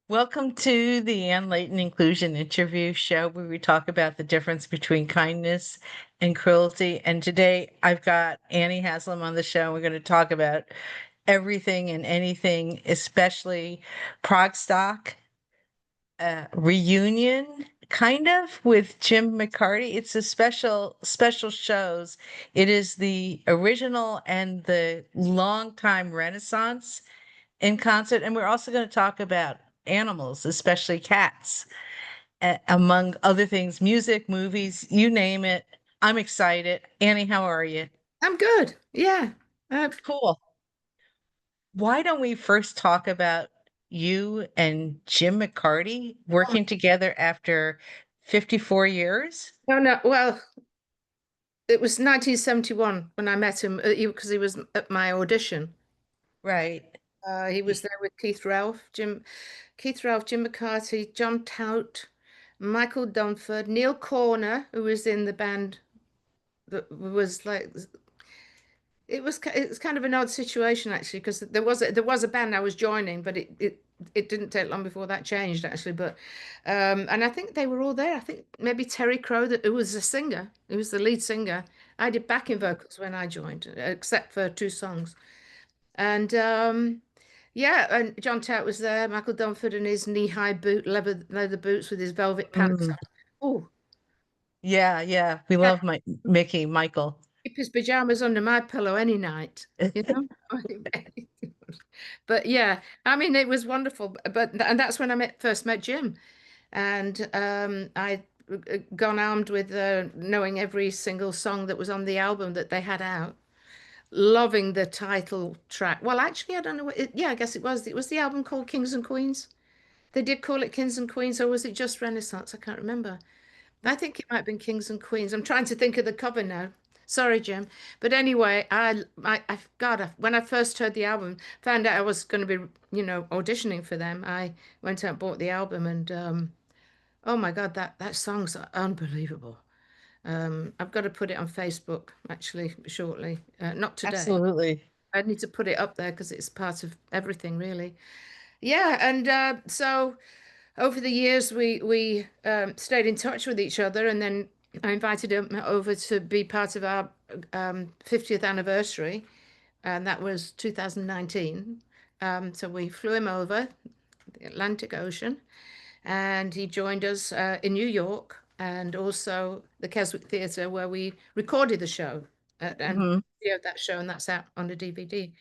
Welcome to the Ann Leighton Inclusion Interview Show, where we talk about the difference between kindness and cruelty. And today I've got Annie Haslam on the show. We're going to talk about everything and anything, especially ProgStock reunion, kind of, with Jim McCarty. It's a special shows. It is the original and the longtime Renaissance in concert. And we're also going to talk about animals, especially cats, among other things, music, movies, you name it. I'm excited. Annie, how are you? I'm good. Yeah. Cool. Why don't we first talk about you and Jim McCarty working together after 54 years? No, no. Well, it was 1971 when I met him because he was at my audition. Right. He was there with Keith Ralph, Jim McCarty, John Tout, Michael Dunford, Neil Corner, who was in the band that was like it's kind of an odd situation actually because there was a band I was joining, but it didn't take long before that changed actually. But and I think they were all there. I think maybe Terry Crow, who was a singer, who was the lead singer. I did backing vocals when I joined, except for two songs. And yeah, and John Tett was there, Michael Dunford in his knee-high leather boots with his velvet pants Mm. on. Oh, Yeah, yeah. We love my Mickey, Michael. keep his pajamas under my pillow any night, you know? But yeah, I mean, it was wonderful. And that's when first met Jim. And I gone armed with knowing every single song that was on the album that they had out, loving the title track. Well, actually, I don't know yeah, I guess it was. It was the album called Kings and Queens. They did call it Kings and Queens, or was it just Renaissance? I can't remember. I think it might have been Kings and Queens. I'm trying to think of the cover now. Sorry, Jim. But anyway, God, when I first heard the album, found out I was going to be, auditioning for them. I went out and bought the album, and oh my God, that song's unbelievable. I've got to put it on Facebook actually shortly. Not today. Absolutely. I need to put it up there because it's part of everything, really. Yeah, and so over the years we stayed in touch with each other, and then I invited him over to be part of our 50th anniversary, and that was 2019. So we flew him over the Atlantic Ocean, and he joined us in New York and also the Keswick Theatre where we recorded the show and Hmm. videoed that show, and that's out on the DVD.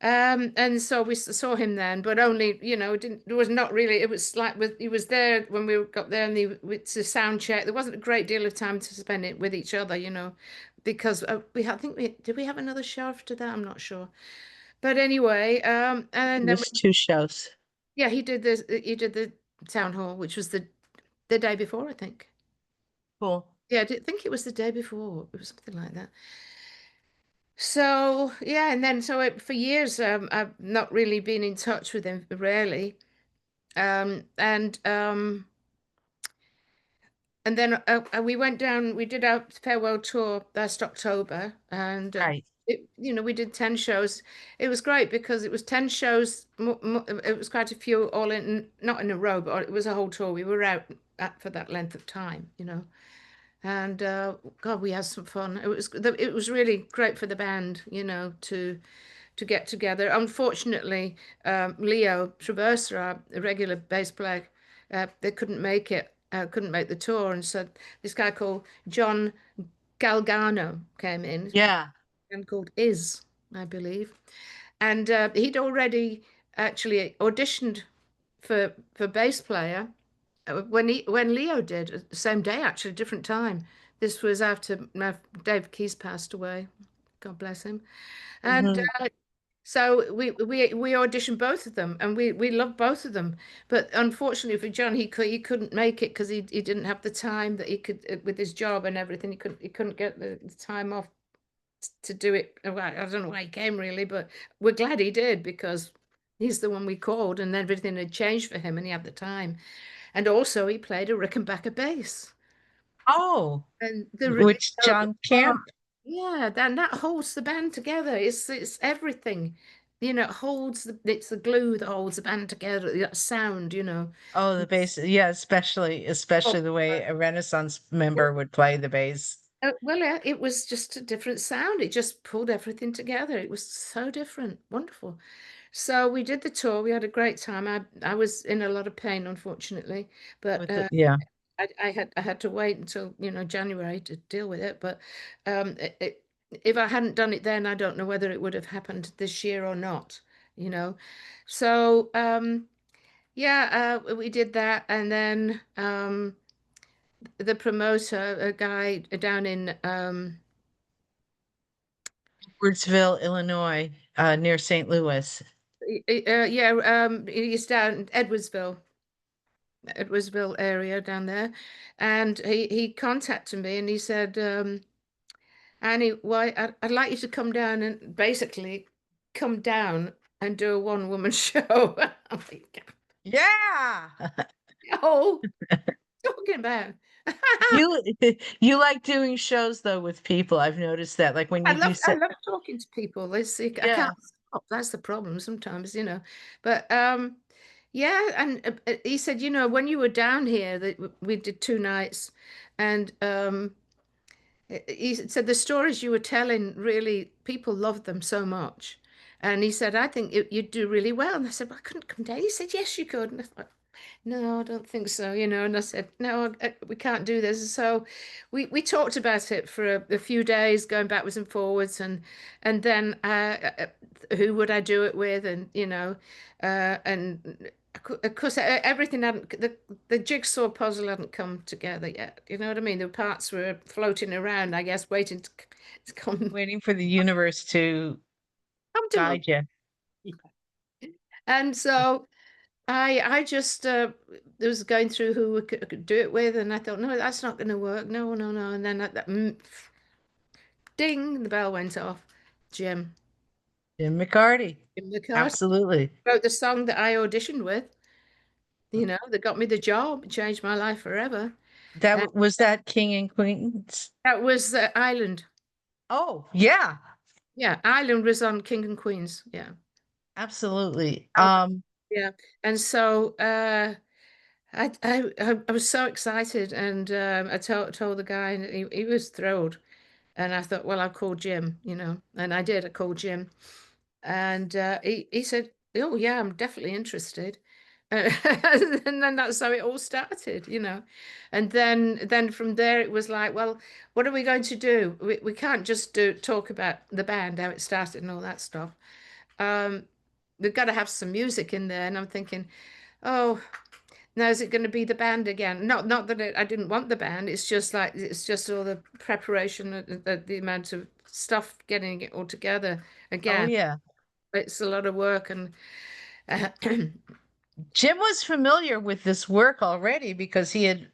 And so we saw him then, but only, it was not really, it was like he was there when we got there and it's a sound check. There wasn't a great deal of time to spend it with each other, because I think did we have another show after that? I'm not sure. But anyway, and then There's two shows. yeah, he did the town hall, which was the day before, I think. Cool. Yeah, I think it was the day before. It was something like that. So yeah, and then for years I've not really been in touch with him, rarely. And then we went down. We did our farewell tour last October, and Right. we did 10 shows. It was great because it was 10 shows. It was quite a few all in, not in a row, but it was a whole tour. We were out for that length of time. And God, we had some fun. It was really great for the band, to get together. Unfortunately, Leo Traversa, our regular bass player, they couldn't make the tour, and so this guy called John Galgano came in, Yeah. and called Is, I believe, and he'd already actually auditioned for bass player when Leo did, the same day actually, different time. This was after Dave Keys passed away. God bless him. And Hmm. so we auditioned both of them, and we loved both of them. But unfortunately for John, he couldn't make it because he didn't have the time that he could with his job and everything. He couldn't get the time off to do it. Well, I don't know why he came really, but we're glad he did because he's the one we called, and everything had changed for him, and he had the time. And also, he played a Rickenbacker bass. Oh, And which John oh, Camp? yeah, that holds the band together. It's everything. holds it's the glue that holds the band together, that sound, Oh, the bass. Yeah, especially Oh, the way a Renaissance member would play the bass. well, yeah, it was just a different sound. It just pulled everything together. It was so different, wonderful. So we did the tour. We had a great time. I was in a lot of pain, unfortunately, but With it, yeah. I had to wait until January to deal with it. But if I hadn't done it then, I don't know whether it would have happened this year or not. You know, so yeah, we did that, and then the promoter, a guy down in Edwardsville, Illinois, near St. Louis. yeah, he's down Edwardsville area down there, and he contacted me and he said, Annie, why I'd like you to come down and basically come down and do a one-woman show. I'm like, Yeah. oh, talking about. You you like doing shows though with people. I've noticed that. Like when I you do love I set, love talking to people. They see I yeah. can't stop. That's the problem sometimes. But yeah, and he said, when you were down here, that we did 2 nights, and he said the stories you were telling really people loved them so much. And he said, I think you'd do really well. And I said, well, I couldn't come down. He said, yes, you could. And I thought, no, I don't think so. And I said, no, we can't do this. So we talked about it for a few days, going backwards and forwards, and then who would I do it with, and of course everything hadn't the jigsaw puzzle hadn't come together yet. You know what I mean? The parts were floating around, I guess, waiting to come Waiting for the universe to come to them. guide you. And so I just was going through who we could do it with, and I thought, no, that's not going to work. No, no, no. And then ding, the bell went off. Jim, Jim McCarty. Jim McCarty Absolutely. wrote the song that I auditioned with. That got me the job, changed my life forever. And Was that King and Queens. that was Island. Oh, yeah. Yeah, Island was on King and Queens. Yeah. Absolutely. Oh, yeah. And so I was so excited, and I told the guy, and he was thrilled. And I thought, well, I'll call Jim. And I did. I called Jim, and he said, oh yeah, I'm definitely interested. And then that's how it all started. And then from there it was like, well, what are we going to do? We can't just talk about the band, how it started and all that stuff. Um, we've got to have some music in there. And I'm thinking, oh, now is it going to be the band again? Not that I didn't want the band. It's just like it's just all the preparation, the amount of stuff getting it all together Oh, again. yeah. It's a lot of work, and uh, Jim was familiar with this work already because he had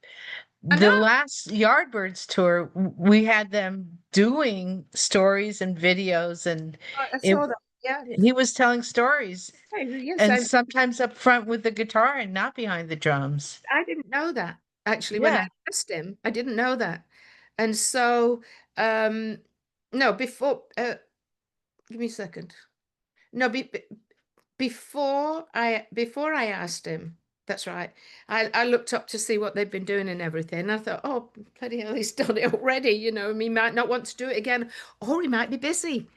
I the know last Yardbirds tour, we had them doing stories and videos, and I it saw that. Yeah, he was telling stories, yes, and sometimes up front with the guitar and not behind the drums. I didn't know that actually. When Yeah. I asked him, I didn't know that, and so no, before give me a second. No, before I asked him, that's right. I looked up to see what they've been doing and everything. And I thought, oh, bloody hell, he's done it already. He might not want to do it again, or he might be busy,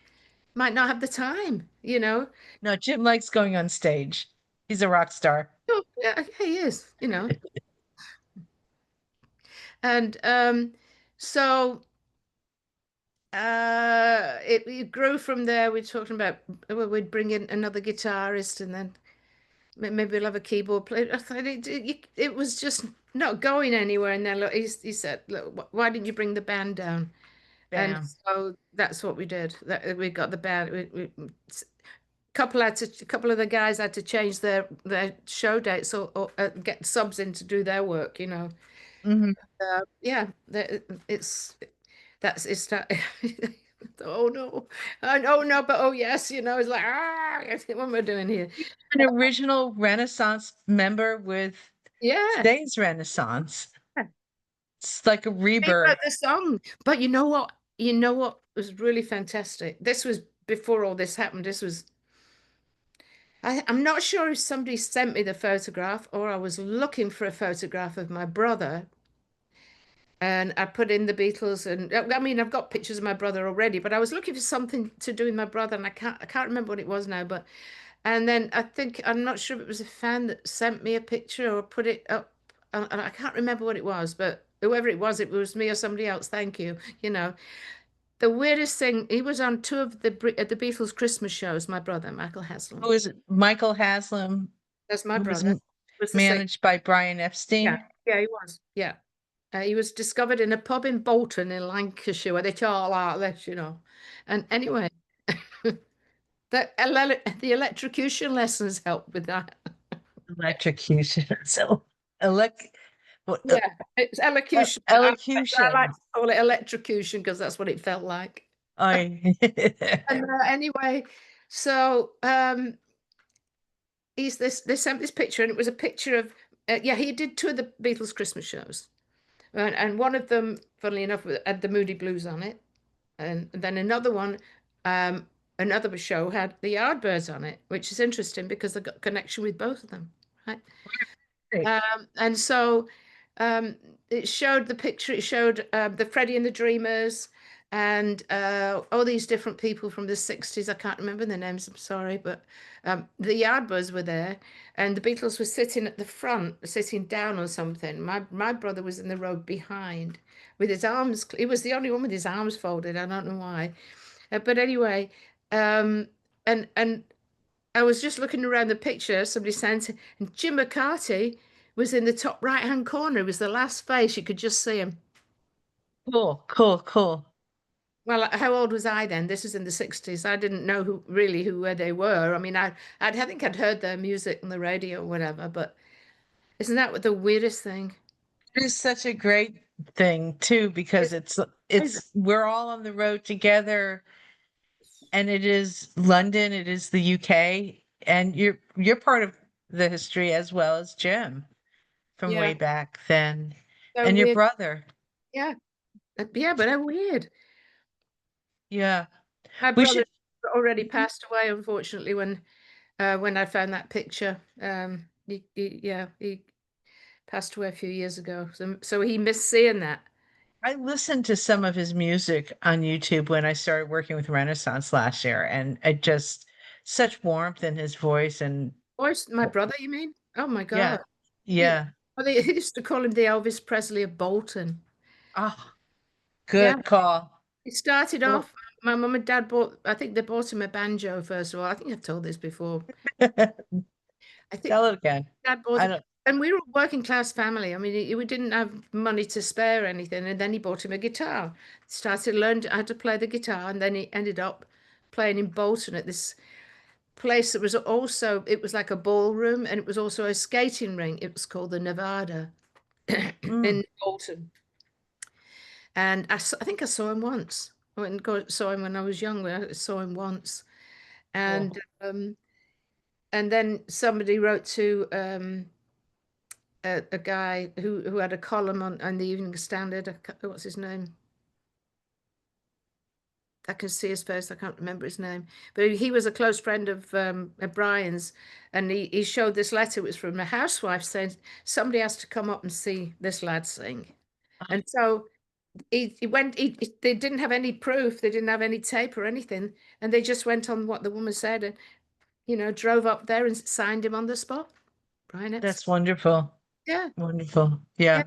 might not have the time. No, Jim likes going on stage. He's a rock star. Oh, yeah, he is. And so it grew from there. We're talking about, well, we'd bring in another guitarist, and then maybe we'll have a keyboard player. I thought it was just not going anywhere. And then look, he said, look, why didn't you bring the band down? And Bam. so that's what we did. That we got the band. A couple of the guys had to change their show dates, or get subs in to do their work. Hmm. Yeah, it's that's it's that. Oh no, oh no, but oh yes, it's like what am I doing here? An original Renaissance member with Yeah. today's Renaissance. It's like a He rebirth. wrote the song. But you know what? You know what was really fantastic? This was before all this happened. This was I'm not sure if somebody sent me the photograph or I was looking for a photograph of my brother. And I put in the Beatles, and I mean, I've got pictures of my brother already, but I was looking for something to do with my brother, and I can't remember what it was now. But and then I think I'm not sure if it was a fan that sent me a picture or put it up, and I can't remember what it was. But whoever it was me or somebody else. Thank you. You know, the weirdest thing, he was on two of the Beatles Christmas shows. My brother, Michael Who Haslam. is it? Michael Haslam, That's my who was brother. Was the same. managed by Brian Yeah, Epstein. yeah, he was. Yeah. He was discovered in a pub in Bolton in Lancashire where they talk like this, you know. And anyway, the electrocution lessons helped with that. Electrocution. So, elect, what, Yeah, it's elocution, but I like elocution. to call it electrocution because that's what it felt like. I, And anyway, so he's this. They sent this picture, and it was a picture of yeah. He did two of the Beatles Christmas shows, and one of them, funnily enough, had the Moody Blues on it. And then another one, another show had the Yardbirds on it, which is interesting because they've got a connection with both of them, right? And so it showed the picture, it showed the Freddie and the Dreamers and all these different people from the 60s. I can't remember their names, I'm sorry, but the Yardbirds were there and the Beatles were sitting at the front, sitting down on something. My brother was in the row behind with his arms, he was the only one with his arms folded. I don't know why. But anyway, um, and I was just looking around the picture somebody sent, and Jim McCarty was in the top right-hand corner. It was the last face. You could just see him. cool, cool, cool. Well, how old was I then? This is in the 60s. I didn't know who really who where they were. I mean, I think I'd heard their music on the radio or whatever, but isn't that what the weirdest thing? It is such a great thing too, because It's crazy. we're all on the road together, and it is London, it is the UK, and you're part of the history as well as Jim from way Yeah, back then, so and your weird. brother. Yeah, yeah, but how weird. Yeah, My we brother should. already Mhm. passed away, unfortunately, when I found that picture. Yeah, he passed away a few years ago. So he missed seeing that. I listened to some of his music on YouTube when I started working with Renaissance last year, and it just such warmth in his voice, and Voice, my brother, you mean? Oh my yeah, God. yeah. Well, they used to call him the Elvis Presley of Bolton. Oh, Yeah. good call. He started Well, off, my mum and dad I think they bought him a banjo first of all. I think I've told this before. I think tell it again. dad bought I it, don't. and we were a working class family. I mean, we didn't have money to spare or anything. And then he bought him a guitar, started learning how to play the guitar, and then he ended up playing in Bolton at this place that was also, it was like a ballroom and it was also a skating rink. It was called the Nevada Mm, in Bolton. And I think I saw him once. I went and saw him when I was young. I saw him once. And cool. then somebody wrote to a guy who had a column on the Evening Standard. What's his name? I can see his face. I can't remember his name, but he was a close friend of Brian's, and he showed this letter. It was from a housewife saying somebody has to come up and see this lad sing, and so he went. They didn't have any proof. They didn't have any tape or anything, and they just went on what the woman said, and drove up there and signed him on the spot. Brian That's Epstein. wonderful. Yeah, Wonderful. yeah,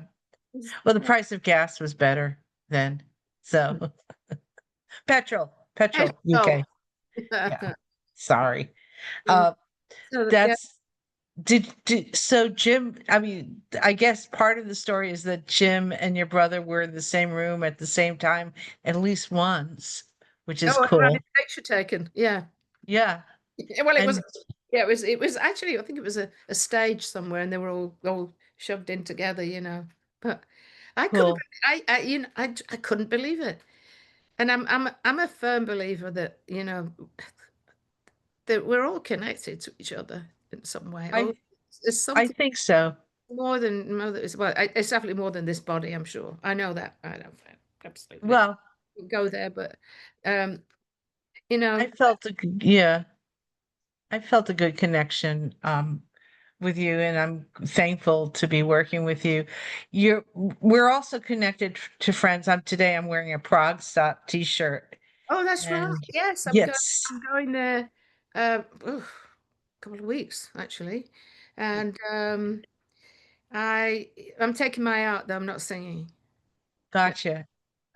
Yeah. Well, the price of gas was better then. So yeah. petrol, Oh, UK. Yeah. Sorry. Uh, so yeah. that's so Jim, I mean, I guess part of the story is that Jim and your brother were in the same room at the same time at least once, which is Oh, and had cool. his picture taken. Yeah. Yeah. Well, it was, And yeah, it was actually, I think it was a stage somewhere and they were all shoved in together, But I couldn't, cool. I couldn't believe it. And I'm a firm believer that, that we're all connected to each other in some way. Oh, I there's I something think so. more than well, it's definitely more than this body, I'm sure. I know that. I don't absolutely Well, go there, but um, you know, I felt yeah. I felt a good connection with you, and I'm thankful to be working with you. We're also connected to friends. Today I'm wearing a ProgStock t-shirt, Oh, that's right. and Yes, yes, I'm going there a couple of weeks actually. And I'm taking my art though, I'm not singing. gotcha.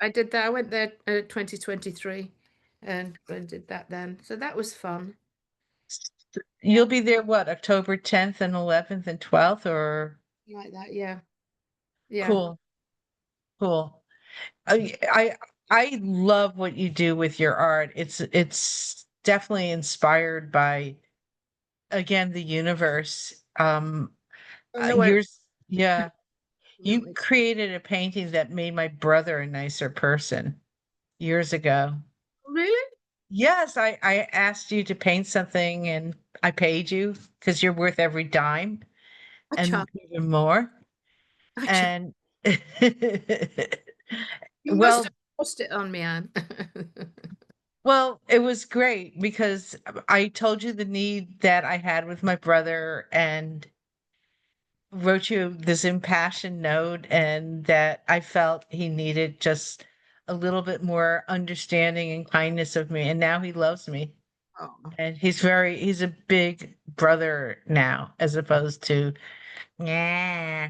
I did that. I went there 2023 and did that then. So that was fun. You'll be there what, October 10th and 11th and 12th, or Like that, yeah. Yeah. cool, cool. I love what you do with your art. It's definitely inspired by, again, the universe. Oh no, Yours, yeah. You really? created a painting that made my brother a nicer person years ago. Really? Yes, I asked you to paint something and I paid you because you're worth every dime I tried. and even more. I tried. And You must well, have forced it on me, Anne. well, it was great because I told you the need that I had with my brother and wrote you this impassioned note, and that I felt he needed just a little bit more understanding and kindness of me. And now he loves me. Oh, And he's a big brother now, as opposed to, yeah.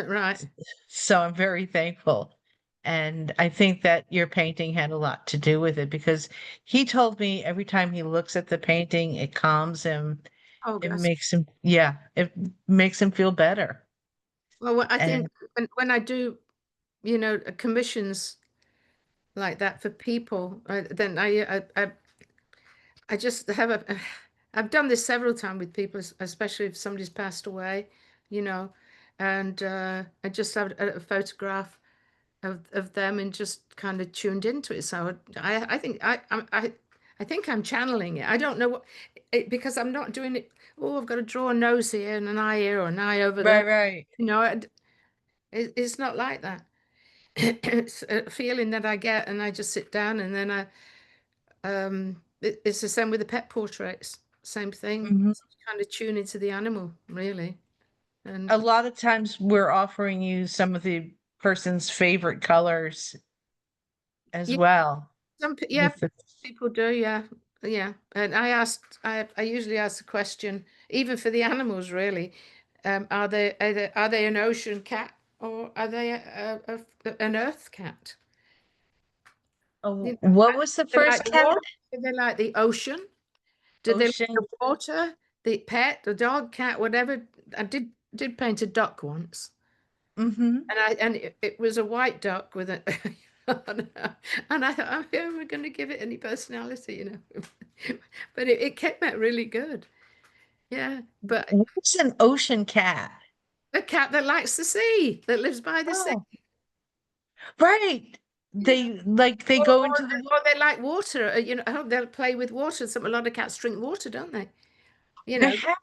right. So I'm very thankful. And I think that your painting had a lot to do with it because he told me every time he looks at the painting, it calms him. Oh, It gosh. makes him, yeah, it makes him feel better. Well, I think And when I do, commissions like that for people, then I just have I've done this several times with people, especially if somebody's passed away, you know, and I just have a photograph of them and just kind of tuned into it. So I think I think I'm channeling it. I don't know because I'm not doing it. Oh, I've got to draw a nose here and an eye here or an eye over there. right, right. You know, it's not like that. It's a feeling that I get, and I just sit down, and then it's the same with the pet portraits. Same thing. Mhm. Kind of tune into the animal, really. A And lot of times we're offering you some of the person's favorite colors as yeah, well yeah, with the people do, yeah, yeah. And I usually ask the question, even for the animals, really, are they an ocean cat or are they an earth cat? You oh, know, what was the do they like first the cat? water? Do they like the ocean? Do they like Ocean. the water? The pet, the dog, cat, whatever. I did paint a duck once, Mm-hmm. and it was a white duck with a and I thought, oh, yeah, we're going to give it any personality, but it came out really good. Yeah, but What's an ocean cat? a cat that likes the sea, that lives by the sea, Oh, right. you know. They or, go or, into the or they like water, oh, they'll play with water. A lot of cats drink water, don't they? You I know, have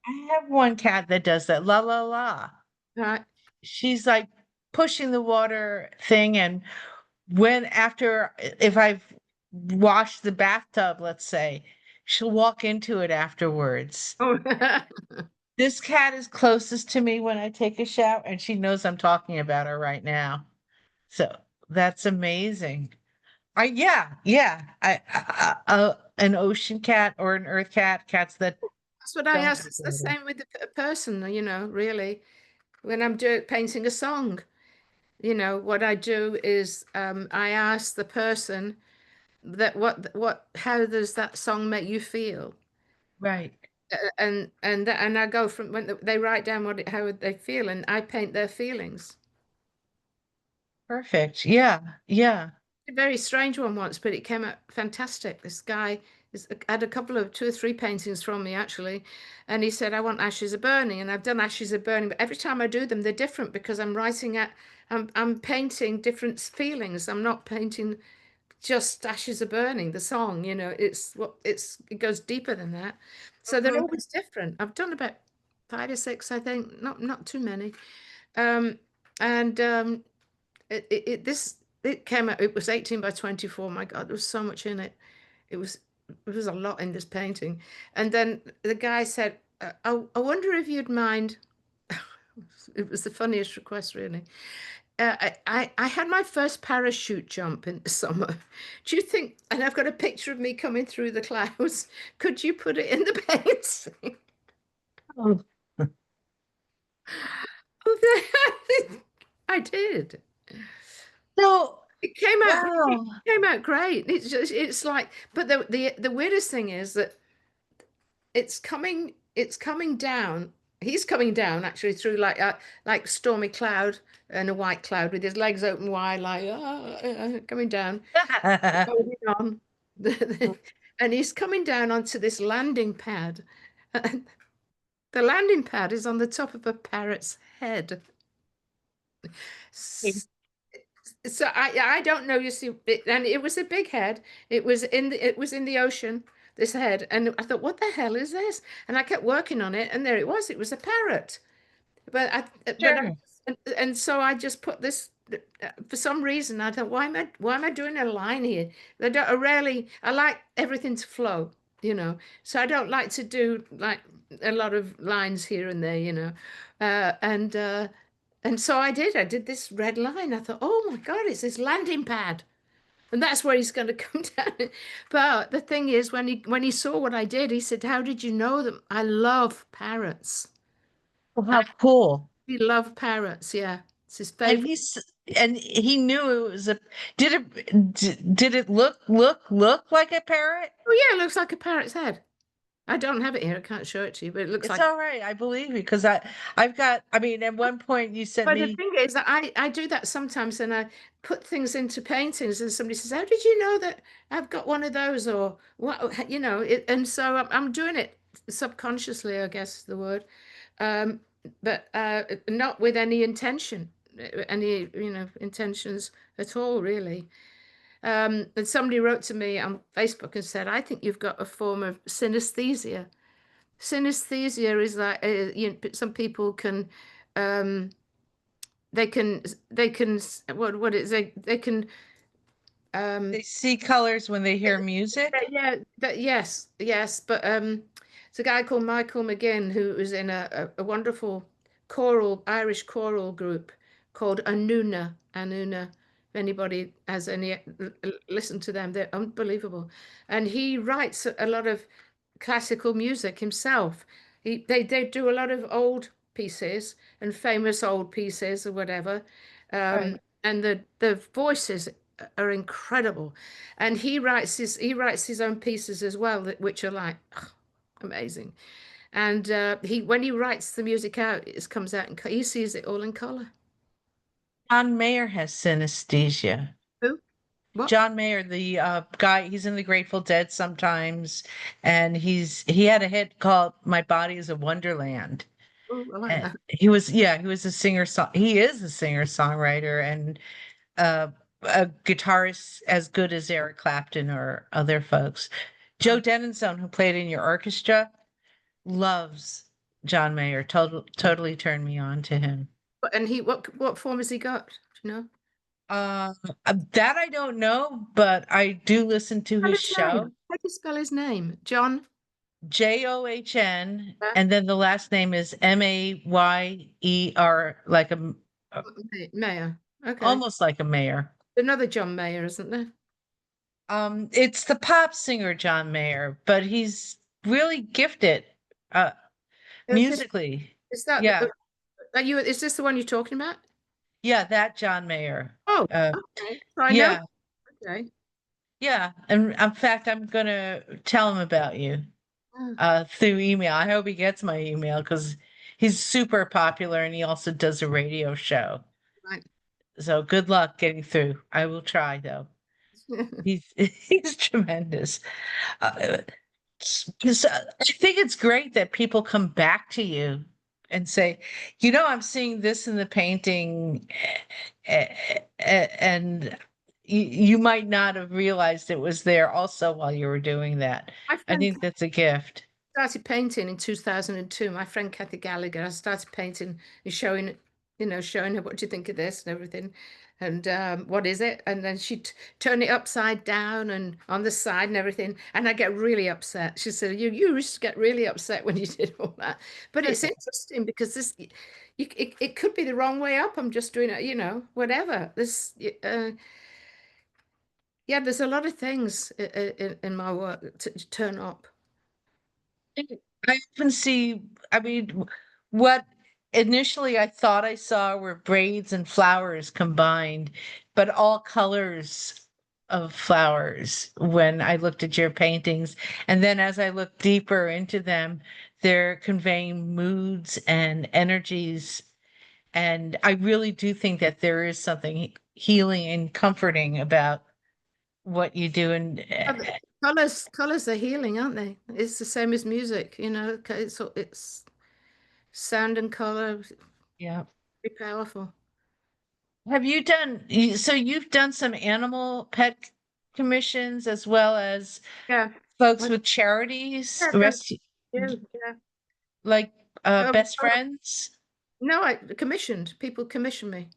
I have one cat that does that. La la la. right? She's like pushing the water thing, and when after if I've washed the bathtub, let's say, she'll walk into it afterwards. Oh, This cat is closest to me when I take a shower, and she knows I'm talking about her right now. So that's amazing. Yeah, yeah. An ocean cat or an earth cat, cats that that's what I don't ask. drink It's the water. same with the person, really. When I'm painting a song, what I do is I ask the person that how does that song make you feel? Right. And I go from when they write down how they feel, and I paint their feelings. Perfect. Yeah, yeah. A very strange one once, but it came out fantastic. This guy had a couple of two or three paintings from me actually, and he said, "I want ashes of burning," and I've done ashes of burning, but every time I do them, they're different because I'm painting different feelings. I'm not painting just ashes are burning the song, it goes deeper than that, so they're Mhm. always different. I've done about five or six, I think, not too many. um and it came out, it was 18 by 24. My God, there was so much in it. It was was a lot in this painting. And then the guy said, I wonder if you'd mind. It was the funniest request, really. I had my first parachute jump in the summer. Do you think, and I've got a picture of me coming through the clouds, could you put it in the painting? Oh, I did. so, It came out, it wow. came out great. It's just, it's like, but the weirdest thing is that it's coming down. He's coming down actually through like stormy cloud and a white cloud with his legs open wide, like coming down, holding on. And he's coming down onto this landing pad. And the landing pad is on the top of a parrot's head. So I don't know. You see, and it was a big head. It was in the ocean. This head, and I thought, what the hell is this? And I kept working on it, and there it was. It was a parrot. But Sure. and so I just put this. For some reason, I thought, why am I doing a line here? I rarely. I like everything to flow, you know. So I don't like to do like a lot of lines here and there, you know. Uh, and uh, and so I did. I did this red line. I thought, oh my God, it's this landing pad. And that's where he's going to come down. But the thing is, when he saw what I did, he said, "How did you know them? I love parrots. Well, I how cool. really love parrots. Yeah, it's his And favorite." he knew it was a, did it look like a parrot? Oh yeah, it looks like a parrot's head. I don't have it here. I can't show it to you, but it looks It's like. all right. I believe you because I've got, I mean, at one point you sent But the me, thing is that I do that sometimes, and I put things into paintings, and somebody says, "How did you know that I've got one of those?" Or what, you know? And so I'm doing it subconsciously, I guess the word, um, but not with any intention, any intentions at all, really. And somebody wrote to me on Facebook and said, "I think you've got a form of synesthesia." Synesthesia is like some people can. Um, they can what is they can um they see colors when they hear music. yes, but it's a guy called Michael McGinn who was in a wonderful choral Irish choral group called Anuna. If anybody has any listen to them, they're unbelievable. And he writes a lot of classical music himself. They do a lot of old pieces and famous old pieces or whatever. Right. And the voices are incredible. And he writes his own pieces as well, which are like amazing. And he when he writes the music out, it comes out and he sees it all in color. John Mayer has synesthesia. Who? What? John Mayer, the guy, he's in the Grateful Dead sometimes, and he had a hit called "My Body Is a Wonderland." Oh, I like And that. he was a singer song. He is a singer songwriter and uh, a guitarist as good as Eric Clapton or other folks. Joe Denonson, who played in your orchestra, loves John Mayer. Totally turned me on to him. And what form has he got? Do you know? Uh, that I don't know, but I do listen to Spell his his show, name. How do you spell his name? John? John, Yeah. and then the last name is Mayer, like Mayor. Okay. almost like a mayor. Another John Mayer, isn't there? It's the pop singer John Mayer, but he's really gifted, uh, Is this musically. is that Yeah, is this the one you're talking about? yeah, that John Mayer. Oh, Uh, okay. So I know. yeah, Okay. yeah. And in fact, I'm gonna tell him about you, Oh, through email. I hope he gets my email because he's super popular and he also does a radio show. right. So good luck getting through. I will try though. He's he's tremendous. Uh, so I think it's great that people come back to you and say, you know, I'm seeing this in the painting, and you might not have realized it was there also while you were doing that. My I friend think that's a gift. started painting in 2002. My friend Kathy Gallagher, I started painting and showing. showing her what do you think of this and everything, and what is it? And then she'd turn it upside down and on the side and everything, and I get really upset. She said, "You used to get really upset when you did all that." But it's interesting because it could be the wrong way up. I'm just doing it, whatever. Yeah, there's a lot of things in my work to turn up. I often see, I mean, what initially I thought I saw were braids and flowers combined, but all colors of flowers when I looked at your paintings. And then as I looked deeper into them, they're conveying moods and energies. And I really do think that there is something healing and comforting about what you do. And Colors are healing, aren't they? It's the same as music, it's sound and color, yeah. very powerful. Have you done, so you've done some animal pet commissions as well as Yeah. folks What- with charities, Yeah, rescue, yeah. like Oh, best oh, friends? no, I commissioned. People commission me.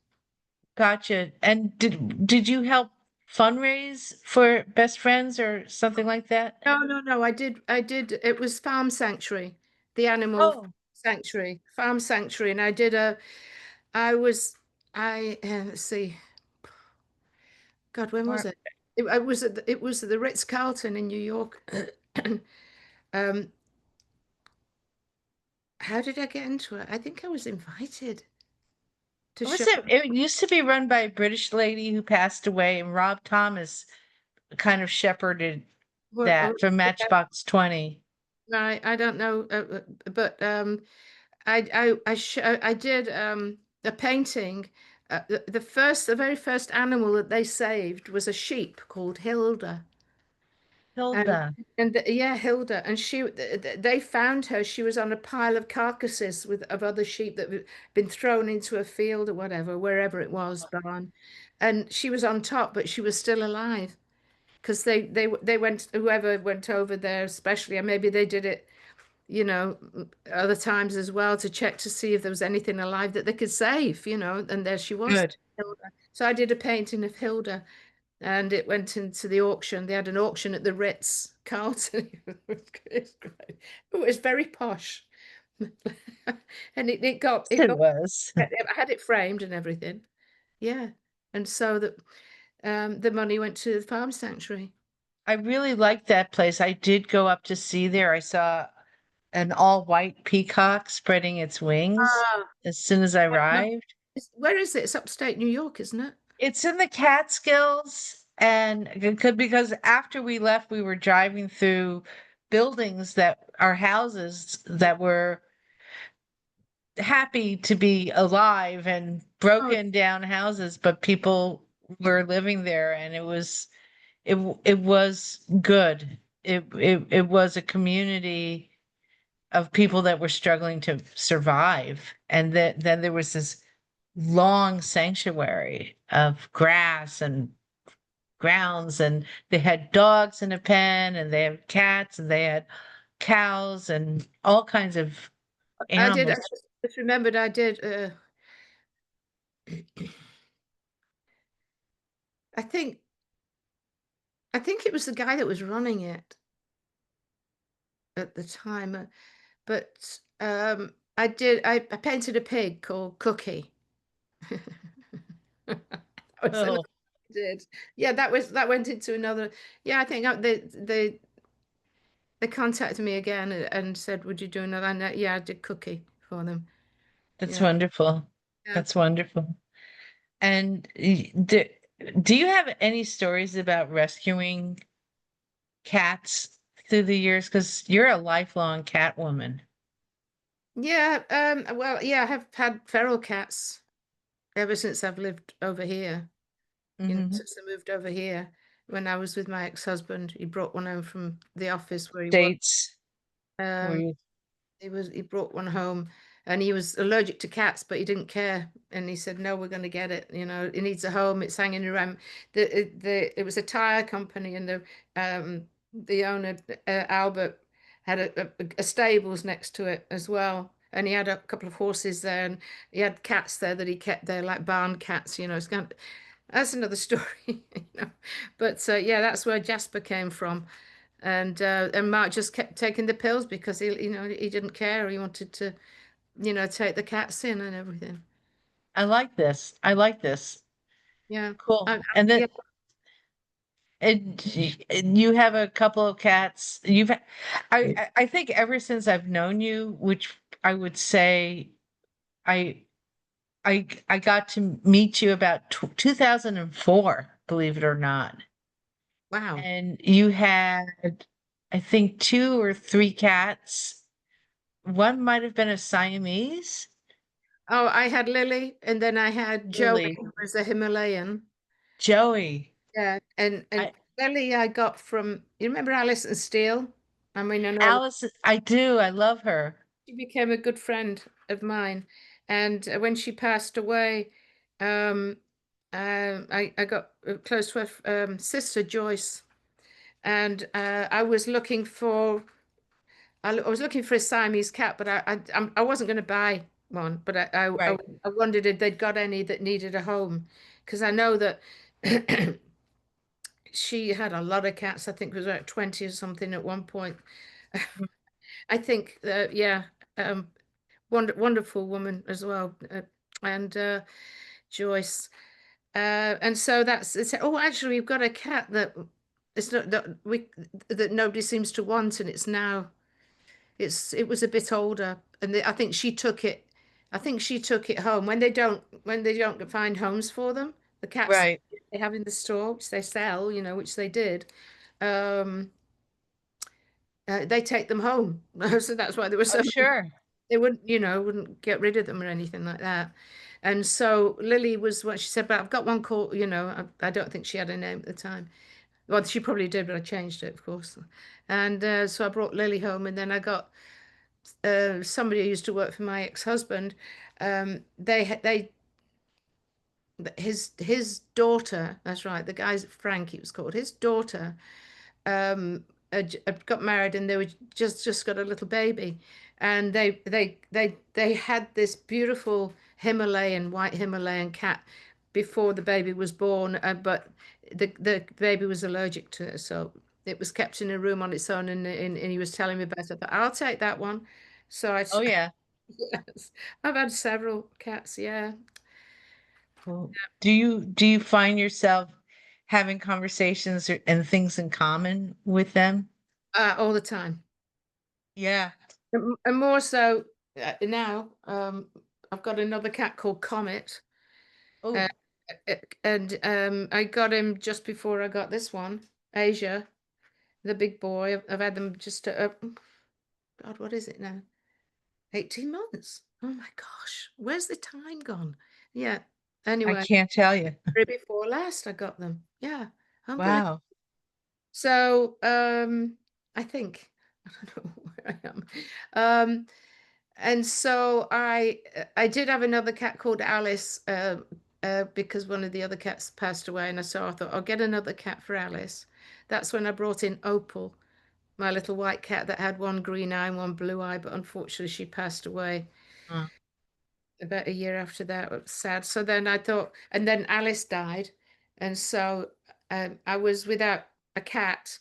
Gotcha. And did you help fundraise for best friends or something like that? No, no, no. I did. It was Farm Sanctuary, the animal Oh, sanctuary, Farm Sanctuary, and I did a. I was. Let's see. God, when was or it? It was at the Ritz-Carlton in New York. Um, how did I get into it? I think I was invited to was show. it? It used to be run by a British lady who passed away, and Rob Thomas kind of shepherded Well, that from Matchbox 20. I don't know, but I did a painting. The very first animal that they saved was a sheep called Hilda, and Hilda. yeah, Hilda, and they found her. She was on a pile of carcasses of other sheep that had been thrown into a field or whatever, wherever it was, barn, and she was on top, but she was still alive because they went whoever went over there, especially, and maybe they did it other times as well to check to see if there was anything alive that they could save, and there she was, Good. Hilda. So I did a painting of Hilda and it went into the auction. They had an auction at the Ritz Carlton. It's great. It was very posh. And Yes, it was. I had it framed and everything. Yeah. And so the money went to the farm sanctuary. I really liked that place. I did go up to see there. I saw an all white peacock spreading its wings Ah, as soon as I arrived. where is it? It's upstate New York, isn't it? It's in the Catskills, and because after we left, we were driving through buildings that are houses that were happy to be alive and Oh, broken down houses, but people were living there, and it was good. It was a community of people that were struggling to survive. And then there was this long sanctuary of grass and grounds, and they had dogs in a pen, and they had cats, and they had cows, and all kinds of I animals. just remembered I did. I think I think it was the guy that was running it at the time, but I painted a pig called Cookie. That was another Oh, I did. Yeah, that went into another. Yeah, I think they contacted me again and said, "Would you do another?" And yeah, I did Cookie for them. that's Yeah, wonderful. yeah, That's wonderful. And do you have any stories about rescuing cats through the years? Because you're a lifelong cat woman. yeah. Well, yeah, I have had feral cats ever since I've lived over here. Hmm. Since I moved over here. When I was with my ex-husband, he brought one home from the office where he worked. States where Um, you he brought one home, and he was allergic to cats, but he didn't care. And he said, "No, we're going to get it. It needs a home. It's hanging around." It was a tire company, and the owner Albert had a stables next to it as well. and he had a couple of horses there, and he had cats there that he kept there, like barn cats. It's kind of, that's another story, But yeah, that's where Jasper came from, and Mark just kept taking the pills because he didn't care. He wanted to, take the cats in and everything. I like this. I like this. Yeah. Cool. And then Yeah. and you have a couple of cats. I think ever since I've known you, which I would say I I got to meet you about 2004, believe it or not. Wow. And you had, I think, two or three cats. One might have been a Siamese. Oh, I had Lily, and then I had Joey, Lily, who was a Himalayan. Joey. Yeah, and I Lily I got from, you remember Alice and Steele? I mean, I know Alice, I do. I love her. she became a good friend of mine, and when she passed away, um, I got close to her sister Joyce, and I was looking for a Siamese cat, but I wasn't going to buy one, but Right. I wondered if they'd got any that needed a home, because I know that she had a lot of cats. I think it was about 20 or something at one point. I think, yeah, um, wonderful woman as well, and Joyce. And so that's it's. Oh, actually, we've got a cat that it's not that nobody seems to want, and it was a bit older, and I think she took it. I think she took it home when they don't find homes for them. The cats Right. they have in the store, which they sell, which they did. Um, they take them home. So that's why there were Oh, so many. sure. They wouldn't get rid of them or anything like that. And so Lily was what she said, but I've got one called, I don't think she had a name at the time. Well, she probably did, but I changed it, of course. And so I brought Lily home, and then I got somebody who used to work for my ex-husband. They his daughter, that's right, the guy's Frank, he was called. His daughter had got married, and they were just got a little baby, and they had this beautiful white Himalayan cat before the baby was born, but the baby was allergic to it, so it was kept in a room on its own, and he was telling me about it. But I'll take that one. So I Oh, yeah. yes, I've had several cats. Yeah, Cool. Do you find yourself having conversations and things in common with them? all the time. Yeah. And more so now. I've got another cat called Comet, uh, Oh, and I got him just before I got this one, Asia, the big boy. I've had them just God, what is it now? 18 months. Oh my gosh, where's the time gone? Yeah. I Anyway, can't tell you. day before last I got them. Yeah, unbelievable. Wow. So, I think I don't know where I am. Um, and so I did have another cat called Alice, because one of the other cats passed away, and so I thought I'll get another cat for Alice. That's when I brought in Opal, my little white cat that had one green eye and one blue eye, but unfortunately she passed away Mm. about a year after that. It was sad. So then I thought, and then Alice died, and so I was without a cat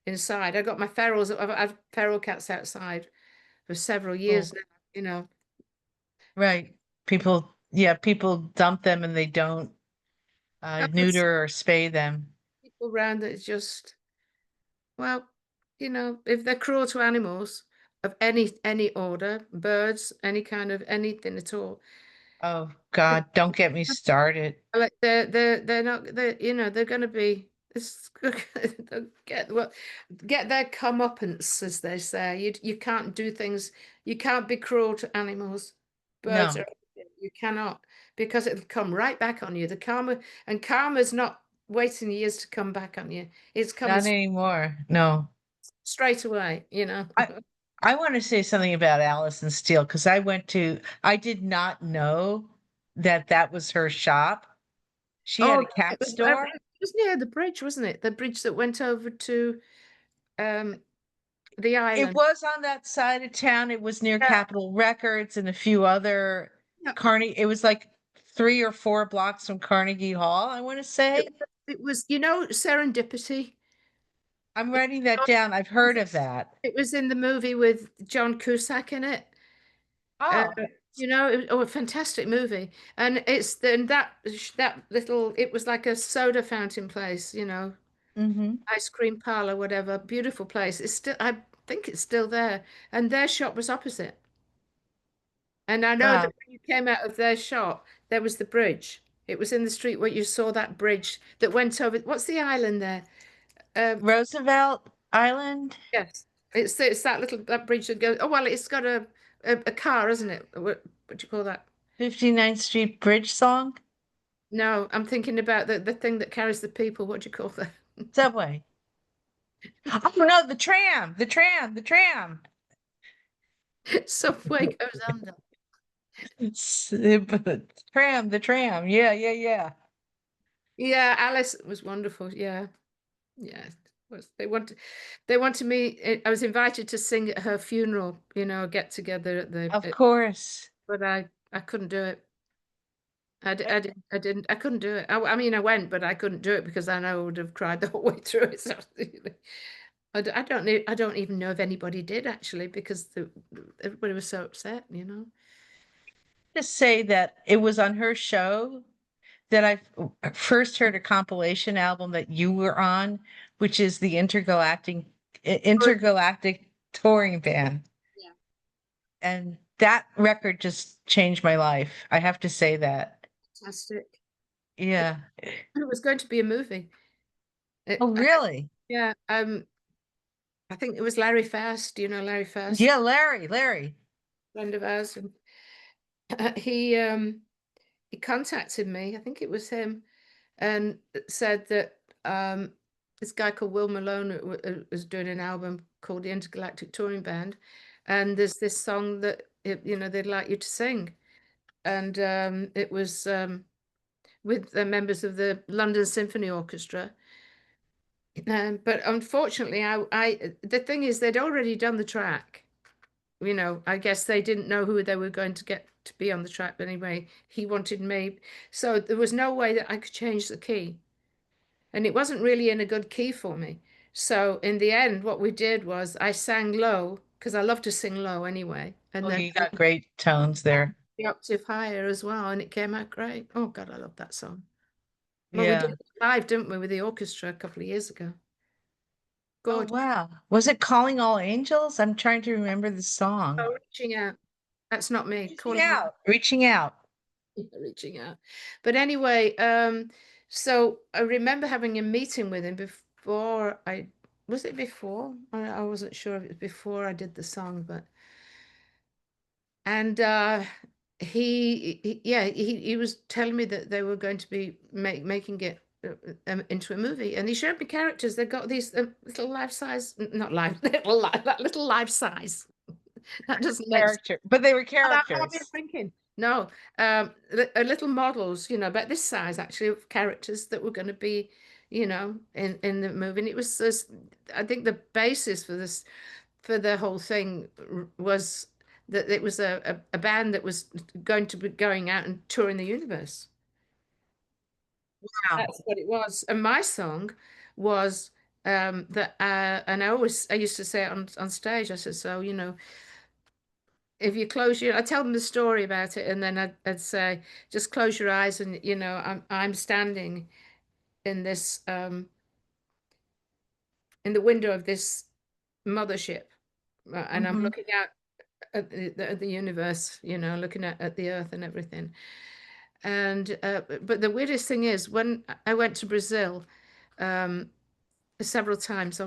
inside. I got my ferals. I've had feral cats outside for several Oh, years now. You know, right. People dump them and they don't There's neuter or spay them. people around that just well, if they're cruel to animals of any order, birds, any kind of anything at all. Oh God, don't get me started. Like they're not they're going to be it's they'll get their comeuppance, as they say. You can't do things. You can't be cruel to animals, birds, No, or you cannot, because it'll come right back on you. The karma's not waiting years to come back on you. It's coming not anymore. No. straight away. I I want to say something about Allison Steele because I did not know that that was her shop. She had Oh, a cat store. it was near the bridge, wasn't it? The bridge that went over to um the It island. was on that side of town. It was near Yeah, Capitol Records and a few other yeah. Carnegie. It was like 3 or 4 blocks from Carnegie Hall, I want to It, say. it was, you know, Serendipity. I'm writing that down. I've heard of that. It was in the movie with John Cusack in it. Uh, Oh, you know, a fantastic movie, and it's then that little. It was like a soda fountain place, you know, mm-hmm. ice cream parlor, whatever. Beautiful place. It's still, I think it's still there, and their shop was opposite. And I know that Wow. when you came out of their shop, there was the bridge. It was in the street where you saw that bridge that went over. What's the island there? Um, Roosevelt Island, yes, it's that little that bridge that goes. Oh well, it's got a car, isn't it? What do you call that? 59th Street Bridge song, No, I'm thinking about the thing that carries the people. What do you call that? subway. Oh no, the tram. Subway goes under. The tram. Yeah, yeah, yeah. Yeah, Alice was wonderful. Yeah, yeah. They wanted me. I was invited to sing at her funeral. You know, get together at Of course. but I couldn't do it. I didn't. I couldn't do it. I mean, I went, but I couldn't do it because I know I would have cried the whole way through it. So, I don't even know if anybody did actually because everybody was so upset. You know. Just say that it was on her show that I first heard a compilation album that you were on, which is the Intergalactic Touring Band. Yeah. And that record just changed my life. I have to say that. Fantastic. It, Yeah. it was going to be a movie. Oh, really? Yeah. I think it was Larry Fast. Do you know Larry Fast? Yeah, Larry. Friend of ours, and he contacted me. I think it was him, and said that this guy called Will Malone was doing an album called the Intergalactic Touring Band, and there's this song that you know they'd like you to sing, and it was with the members of the London Symphony Orchestra. But unfortunately, the thing is, they'd already done the track. You know, I guess they didn't know who they were going to get to be on the track. But anyway, he wanted me. So there was no way that I could change the key. And it wasn't really in a good key for me. So in the end, what we did was I sang low because I love to sing low anyway. And Oh, then you got great tones there. the octave higher as well. And it came out great. Oh, God, I love that song. Well, we did Yeah. it live, didn't we, with the orchestra a couple of years ago? Oh, Gorgeous. wow. Was it Calling All Angels? I'm trying to remember the song. Oh, reaching out. That's not me. Reaching Calling out, reaching out. reaching out. But anyway, so I remember having a meeting with him before was it before? I wasn't sure if it was before I did the song, but and yeah, he was telling me that they were going to be making it into a movie, and he showed me characters. They've got these little life size, not life, little life size. That doesn't make sense. Character, but they were I've been characters. thinking. No, little models, you know, about this size actually of characters that were going to be, you know, in the movie. And it was this, I think the basis for this, for the whole thing was that it was a band that was going to be going out and touring the universe. Wow. That's what it was. And my song was that, and I used to say it on stage. I said, so, you know, if you close your, I tell them the story about it, and then I'd say, just close your eyes, and you know, I'm standing in this in the window of this mothership, and I'm Hmm. looking out at the universe, you know, looking at the earth and everything. And but the weirdest thing is when I went to Brazil several times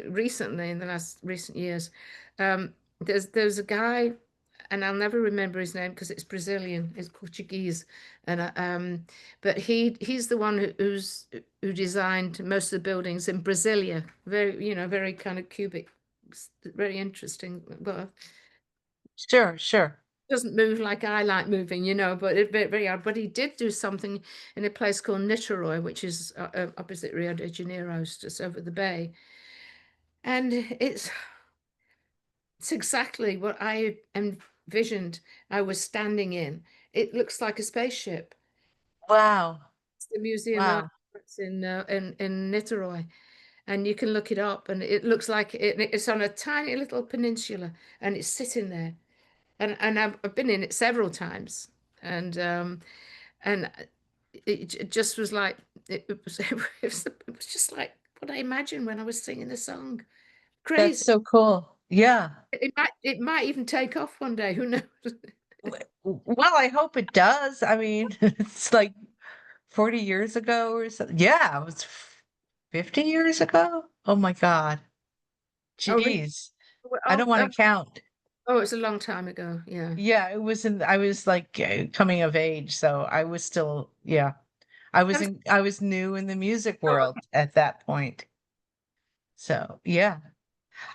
recently in the last recent years, there's a guy, and I'll never remember his name because it's Brazilian, it's Portuguese, and but he's the one who designed most of the buildings in Brasilia. Very, you know, very kind of cubic, very interesting. Well, Sure, sure. doesn't move like I like moving, you know, but it very hard. But he did do something in a place called Niterói, which is opposite Rio de Janeiro, just over the bay. And It's exactly what I envisioned I was standing in. It looks like a spaceship. Wow. It's the Museum of Wow. Arts in Niterói, and you can look it up. And it looks like it's on a tiny little peninsula, and it's sitting there. And I've been in it several times, and it just was like it was just like what I imagined when I was singing the song. That's Crazy. so cool. Yeah. It might even take off one day. Who knows? Well, I hope it does. I mean, it's like 40 years ago or something. Yeah, it was 50 years ago. Oh my God. Oh, really? Jeez. I Oh, don't want oh, to count. oh, it's a long time ago. Yeah. Yeah, I was like coming of age, so I was still, yeah. That's, I was new in the music oh, world at that point. So, yeah.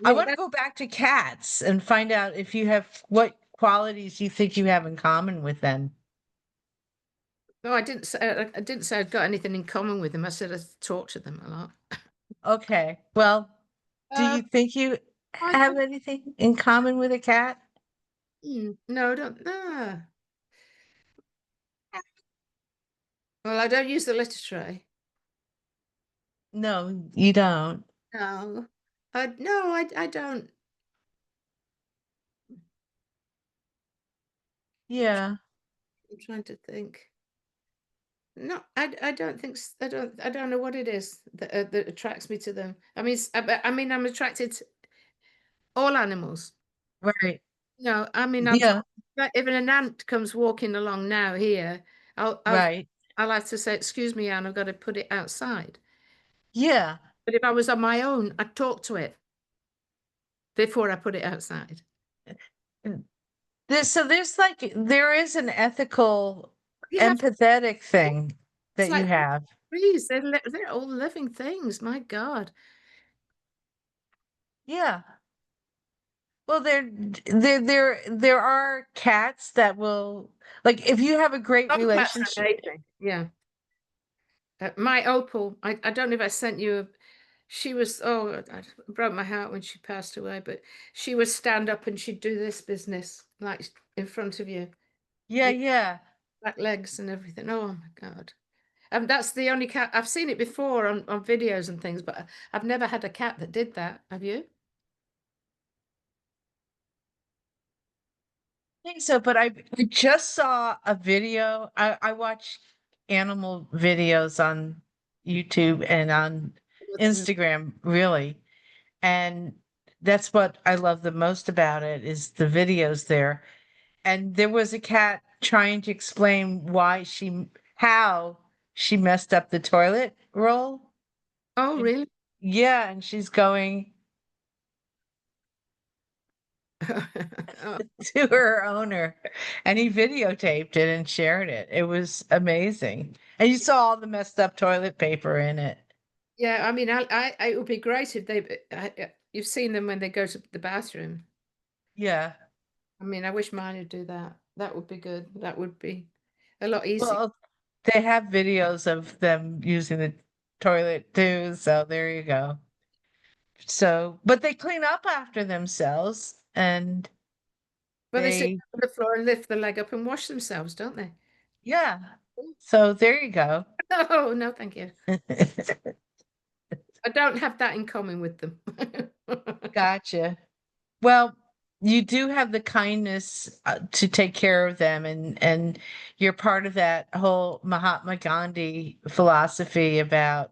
I yeah, want to go back to cats and find out if you have what qualities you think you have in common with them. no, I didn't say I'd got anything in common with them. I said I talk to them a lot. Okay. Well, do Uh, you think you I have don't, anything in common with a cat? no, I don't. No. Well, I don't use the litter tray. No, you don't. No, I don't. Yeah. I'm trying to think. No, I don't think I don't know what it is that attracts me to them. I mean, I mean, I'm attracted to all animals. Right. No, I mean, I'm Yeah. like, if an ant comes walking along now here, I'll I'll Right. I'll have to say, "Excuse me, Anne, I've got to put it outside." Yeah. But if I was on my own, I'd talk to it before I put it outside. There's like there is an ethical, We have empathetic thing it's that you like have. trees. They're all living things. My God. Yeah. Well, there are cats that will like if you have a great Some cats are relationship. amazing. Yeah. My opal. I don't know if I sent you. She was. Oh, I broke my heart when she passed away. But she would stand up and she'd do this business like in front of you. Yeah, yeah. Back legs and everything. Oh my God. That's the only cat I've seen it before on videos and things, but I've never had a cat that did that. Have you? I think so, but I just saw a video. I watch animal videos on YouTube and on What's- Instagram, really. And that's what I love the most about it is the videos there. And there was a cat trying to explain how she messed up the toilet roll. Oh, And really? yeah, and she's going Oh, to her owner, and he videotaped it and shared it. It was amazing. And you saw all the messed up toilet paper in it. yeah. I mean, it would be great if you've seen them when they go to the bathroom. Yeah. I mean, I wish mine would do that. That would be good. That would be a lot easier. Well, they have videos of them using the toilet too, so there you go. So, but they clean up after themselves and Well, they sit they, on the floor and lift the leg up and wash themselves, don't they? yeah. So there you go. Oh, no, thank you. I don't have that in common with them. Gotcha. Well, you do have the kindness to take care of them, and you're part of that whole Mahatma Gandhi philosophy about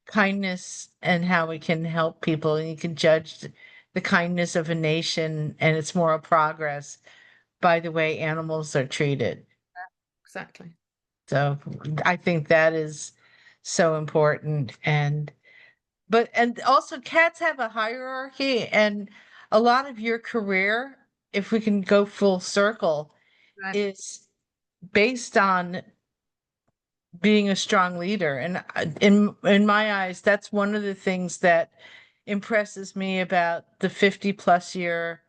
kindness and how it can help people, and you can judge the kindness of a nation and its moral progress by the way animals are treated. Exactly. So I think that is so important. And also cats have a hierarchy, and a lot of your career, if we can go full circle, Right. is based on being a strong leader. And in my eyes, that's one of the things that impresses me about the 50 plus year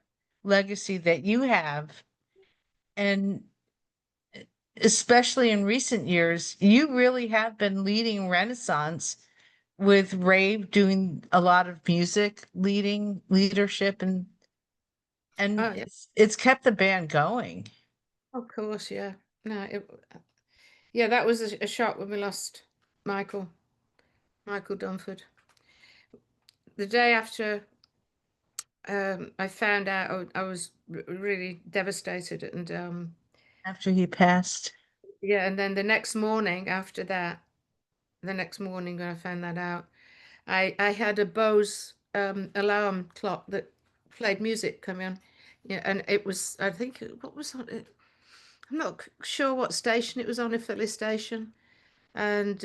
legacy that you have. And especially in recent years, you really have been leading Renaissance with Rave doing a lot of music, leadership, and And Oh yeah, it's kept the band going. of course, yeah. No, yeah, that was a shock when we lost Michael, Michael Dunford. The day after I found out, I was really devastated, and After he passed. yeah, and then the next morning after that, the next morning when I found that out, I had a Bose alarm clock that played music coming on. Yeah, and it was, I think, what was on it? I'm not sure what station it was on, a Philly station. And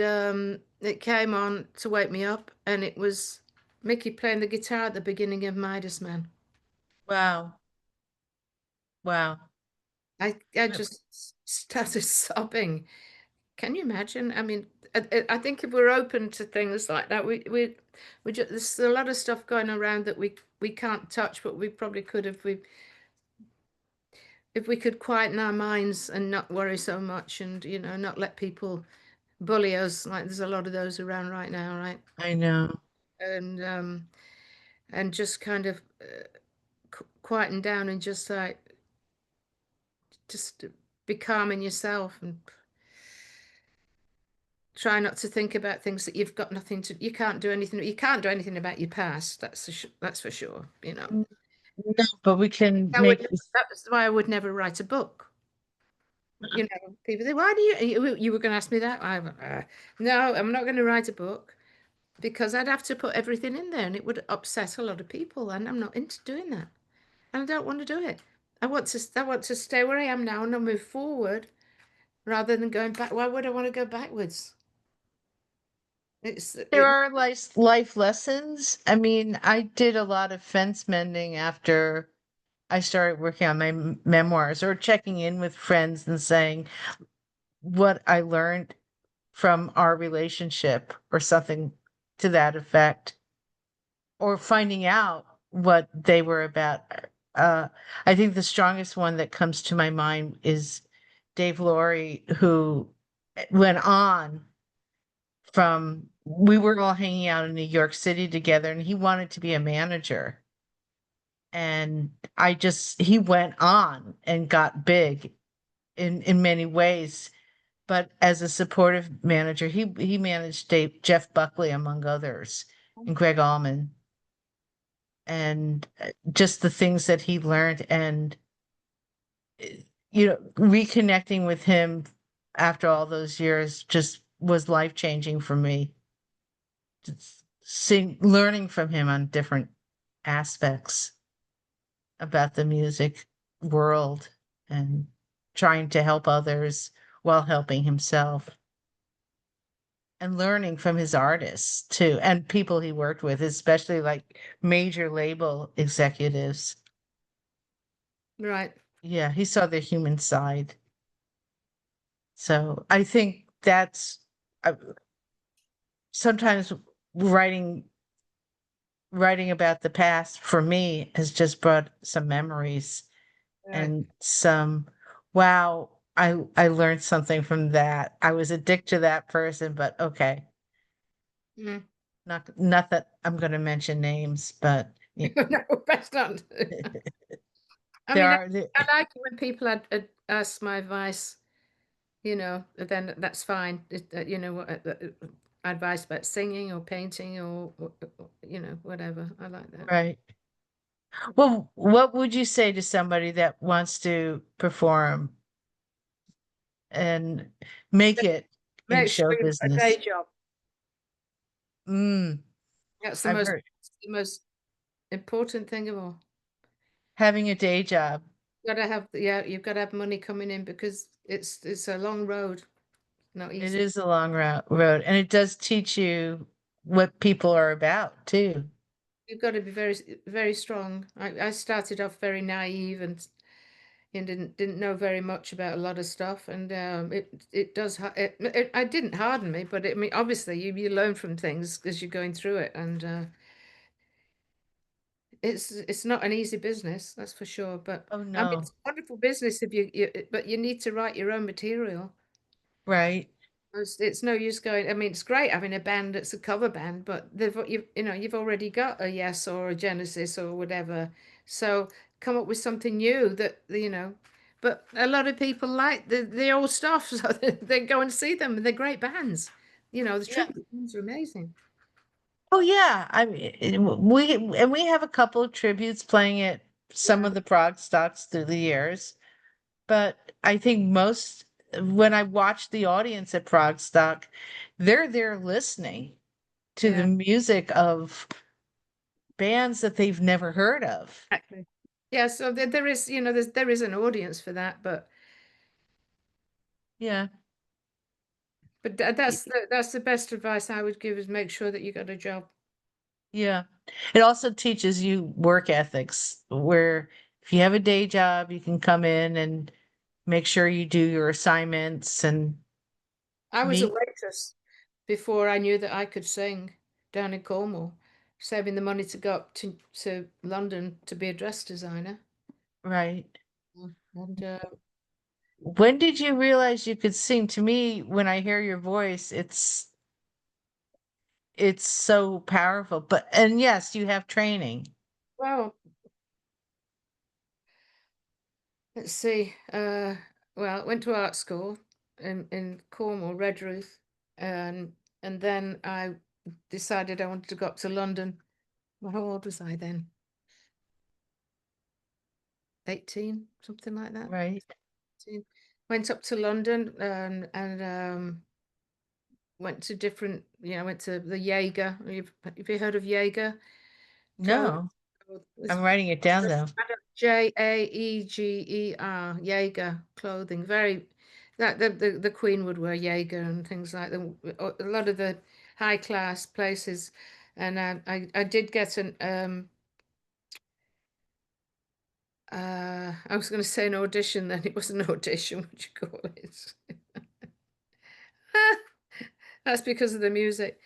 it came on to wake me up, and it was Mickey playing the guitar at the beginning of Midas Man. Wow. Wow. I just started sobbing. Can you imagine? I mean, I think if we're open to things like that, we just, there's a lot of stuff going around that we can't touch, but we probably could if we could quieten our minds and not worry so much, and not let people bully us. Like there's a lot of those around right now, right? I know. And just kind of quieten down and just like just be calm in yourself and try not to think about things that you've got nothing to, you can't do anything about your past. That's for sure, No, but we can I make would, that's why I would never write a book. People say, why do you were going to ask me that? No, I'm not going to write a book because I'd have to put everything in there and it would upset a lot of people, and I'm not into doing that. And I don't want to do it. I want to stay where I am now and I'll move forward rather than going back. Why would I want to go backwards? It's there it are life lessons. I mean, I did a lot of fence mending after I started working on my memoirs or checking in with friends and saying what I learned from our relationship or something to that effect, or finding out what they were about. Uh, I think the strongest one that comes to my mind is Dave Laurie, who went on from, we were all hanging out in New York City together, and he wanted to be a manager. And he went on and got big in many ways. But as a supportive manager, he managed Jeff Buckley, among others, and Greg Allman, and just the things that he learned, and uh, reconnecting with him after all those years just was life changing for me. Just learning from him on different aspects about the music world and trying to help others while helping himself, and learning from his artists too, and people he worked with, especially like major label executives. right. Yeah, he saw the human side. So I think that's uh, sometimes writing writing about the past for me has just brought some memories Right. and some, wow, I learned something from that. I was addicted to that person, but okay. Mm. Not that I'm going to mention names, but No, best not. I there mean, are I like it when people ask my advice, then that's fine. Advice about singing or painting or whatever. I like that. right. Well, what would you say to somebody that wants to perform and make it in Make sure show you've got a day business? job. Mm, That's the I've most heard the most important thing of all. having a day job. You've got to have money coming in because it's a long road, not It easy. is a long road, and it does teach you what people are about too. You've got to be very, very strong. I started off very naive and didn't know very much about a lot of stuff, and it does it didn't harden me, but I mean obviously you learn from things as you're going through it, and it's not an easy business, that's for sure. But Oh I mean it's no, a wonderful business if but you need to write your own material. right? It's no use going. I mean, it's great having a band that's a cover band, but you've already got a Yes or a Genesis or whatever. So come up with something new that, but a lot of people like the old stuff, so they go and see them. They're great bands. The Yeah. tribute bands are amazing. Oh yeah. I mean, we have a couple of tributes playing at some Yeah. of the prog stocks through the years, but I think most when I watch the audience at ProgStock, they're there listening to the Yeah. music of bands that they've never heard of. Exactly. Yeah, so there is, there is an audience for that, but Yeah. y- that's the best advice I would give is make sure that you got a job. Yeah. It also teaches you work ethics where if you have a day job, you can come in and make sure you do your assignments and I was a meet. waitress before I knew that I could sing down in Cornwall, saving the money to go up to London to be a dress designer. Right. And When did you realize you could sing? To me, when I hear your voice, it's so powerful. But and yes, you have training. well, let's see. Well, I went to art school in Cornwall, Redruth, and then I decided I wanted to go up to London. Well, how old was I then? 18, something like that. Right. 18. Went up to London and went to different, went to the Jaeger. Have you heard of Jaeger clothing? No, It's I'm writing it down though. Jaeger, Jaeger clothing. Very that the Queen would wear Jaeger and things like that. A lot of the high class places, and I did get an I was going to say an audition, then it was an audition. What you call it? That's because of the music.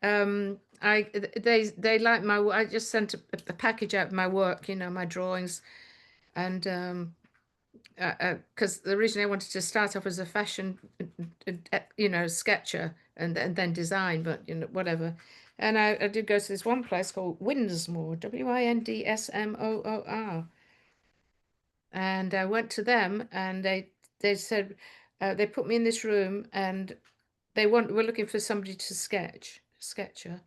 They like my. I just sent a package out of my work, my drawings, and because originally I wanted to start off as a fashion, sketcher and then design, but whatever. And I did go to this one place called Windsmoor, Windsmoor, and I went to them, and they said they put me in this room, and we're looking for somebody to sketcher,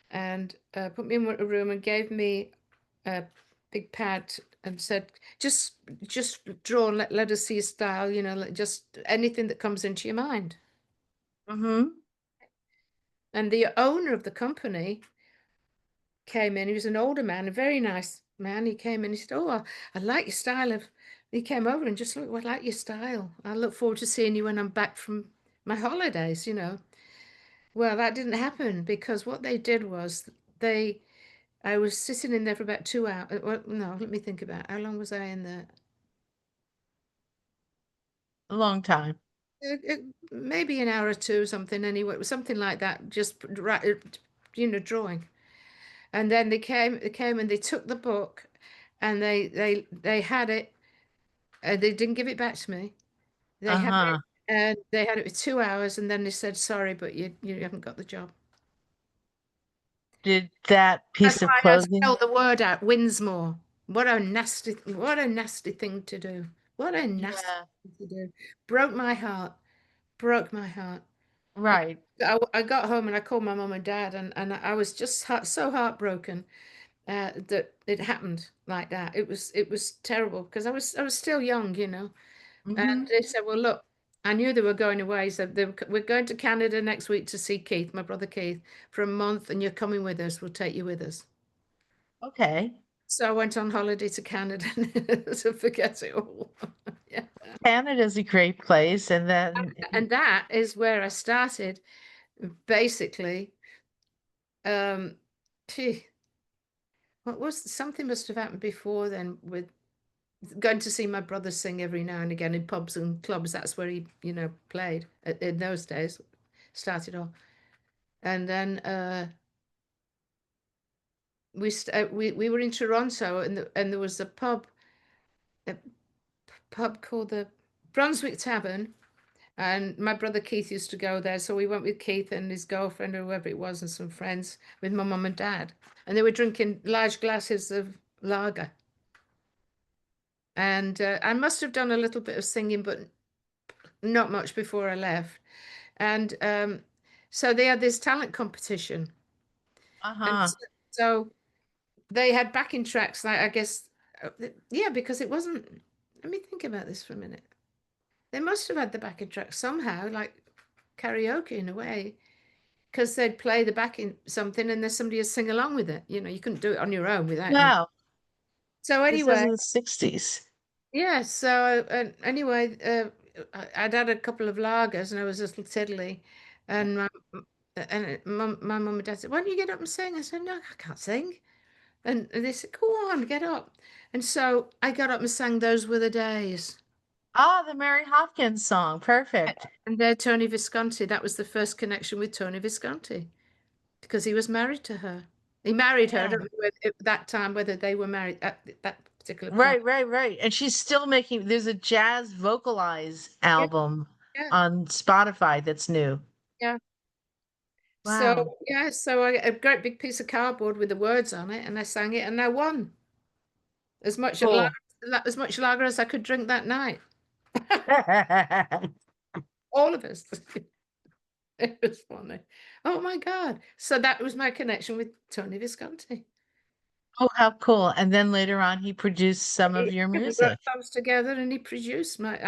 and put me in a room and gave me a big pad and said, just draw and let us see your style, like just anything that comes into your mind. Mm-hmm. And the owner of the company came in. He was an older man, a very nice man. He came in. He said, "Oh, I like your style of." He came over and just looked, "Well, I like your style. I look forward to seeing you when I'm back from my holidays." Well, that didn't happen because what they did was they I was sitting in there for about 2 hours. Well, no, let me think about it. How long was I in there? A long time. Maybe an hour or two, something anyway. It was something like that. Just drawing. And then they came and they took the book, and they had it. They didn't give it back to me. They had it, Uh-huh. and they had it for 2 hours, and then they said, "Sorry, but you haven't got the job." Did that That's piece of why I clothing? spelled the word out, Winsmore. What a nasty thing to do. What a nasty Yeah. thing to do. Broke my heart. Broke my heart. Right. I got home and I called my mum and dad, and I was just so heartbroken that it happened like that. It was terrible because I was still young. And Mm-hmm. they said, "Well, look, I knew they were going away. So we're going to Canada next week to see Keith, my brother Keith, for a month, and you're coming with us. We'll take you with us." Okay. So I went on holiday to Canada to forget it all. Yeah. Canada's a great place, and then And that is where I started, basically. Um, Gee, something must have happened before then with going to see my brother sing every now and again in pubs and clubs. That's where he, played in those days, started off. And then we were in Toronto, and there was a pub called the Brunswick Tavern. And my brother Keith used to go there, so we went with Keith and his girlfriend or whoever it was and some friends with my mum and dad. And they were drinking large glasses of lager. And I must have done a little bit of singing, but not much before I left. And so they had this talent competition. And Uh-huh. so they had backing tracks, like I guess, yeah, because it wasn't. Let me think about this for a minute. They must have had the backing track somehow, like karaoke in a way, because they'd play the backing something and there's somebody to sing along with it. You know, you couldn't do it on your own without any. Wow. So This was anyway, in the 60s. yeah. So anyway, I'd had a couple of lagers and I was a little tiddly, and my mum and dad said, "Why don't you get up and sing?" I said, "No, I can't sing." And they said, "Go on, get up." And so I got up and sang "Those Were the Days." Ah, the Mary Hopkins song. Perfect. And there, Tony Visconti, that was the first connection with Tony Visconti because he was married to her. He married her. I Yeah. don't know whether, at that time whether they were married at that particular point. Right, right, right. And she's still making, there's a jazz vocalize Yeah, album yeah, on Spotify that's new. yeah. So Wow. yeah, so I a great big piece of cardboard with the words on it, and I sang it, and I won as much Cool. as much lager as I could drink that night. All of us. It was funny. Oh my God. So that was my connection with Tony Visconti. Oh, how cool. And then later on, he produced some of He, your we wrote music. songs together and he produced my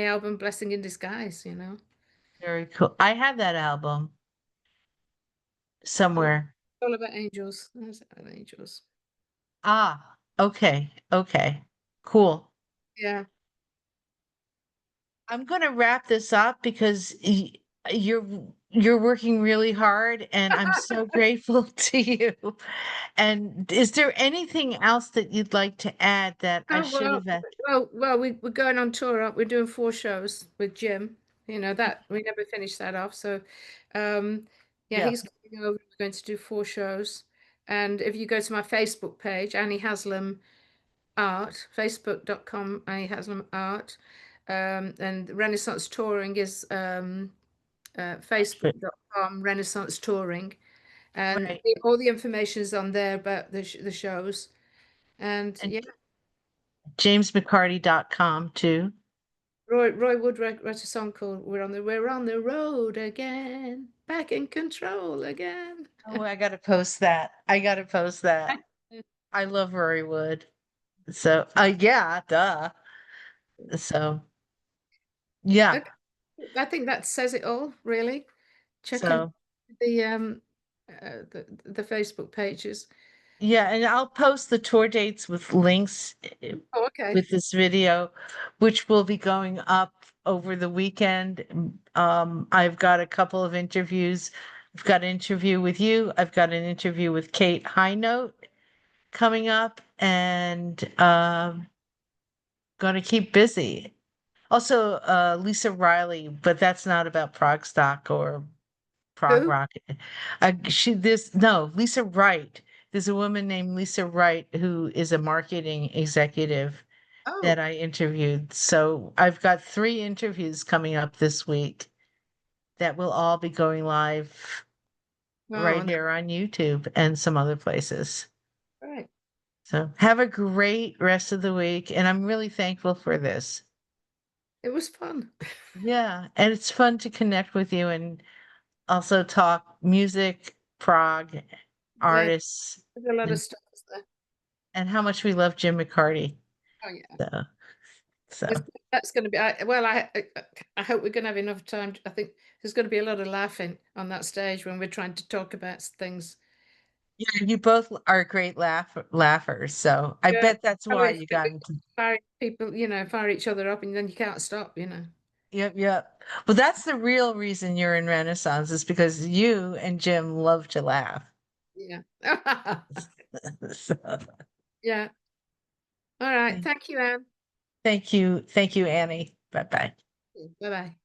album Blessing in Disguise, you know. Very cool. I have that album Yeah. somewhere. All about angels. That's about angels. Ah, okay. Okay. Cool. Yeah. I'm going to wrap this up because you're you're working really hard and I'm so grateful to you. And is there anything else that you'd like to add that I Oh should well, have asked? we're going on tour up. We're doing 4 shows with Jim. You know that we never finished that off. So, um, yeah, Yeah, he's coming over. We're going to do 4 shows. And if you go to my Facebook page, Annie Haslam Art, facebook.com, Annie Haslam Art, and Renaissance Touring is but- facebook.com Renaissance Touring, and right. all the information is on there about the shows. And And yeah. jamesmccarty.com too. Roy Wood wrote a song called We're on the road again, back in control again." Oh, I got to post that. I got to post that. I love Rory Wood. So, yeah, duh. So, yeah. Okay. I think that says it all, really. Check in So, the the Facebook pages. yeah, and I'll post the tour dates with links Oh, okay. with this video, which will be going up over the weekend. I've got a couple of interviews. I've got an interview with you. I've got an interview with Kate Highnote coming up, and going to keep busy. Also, Lisa Riley, but that's not about ProgStock or prog Who? rock. No, Lisa Wright. There's a woman named Lisa Wright who is a marketing executive that Oh, I interviewed. So I've got 3 interviews coming up this week that will all be going live oh, right here on YouTube and some other places. right. So have a great rest of the week. And I'm really thankful for this. It was fun. Yeah. And it's fun to connect with you and also talk music, prog, Yeah, artists, there's a lot of and stuff there. how much we love Jim McCarty. Oh yeah. So, That's, so that's going to be, I hope we're going to have enough time. I think there's going to be a lot of laughing on that stage when we're trying to talk about things. yeah, you both are great laughers. So I Yeah. bet that's Oh, why it's you good got to into. fire people, fire each other up and then you can't stop, Yep, yep. Well, that's the real reason you're in Renaissance is because you and Jim love to laugh. Yeah. So, Yeah. All right. Thank you, Anne. thank you, Annie. Bye bye. Bye bye.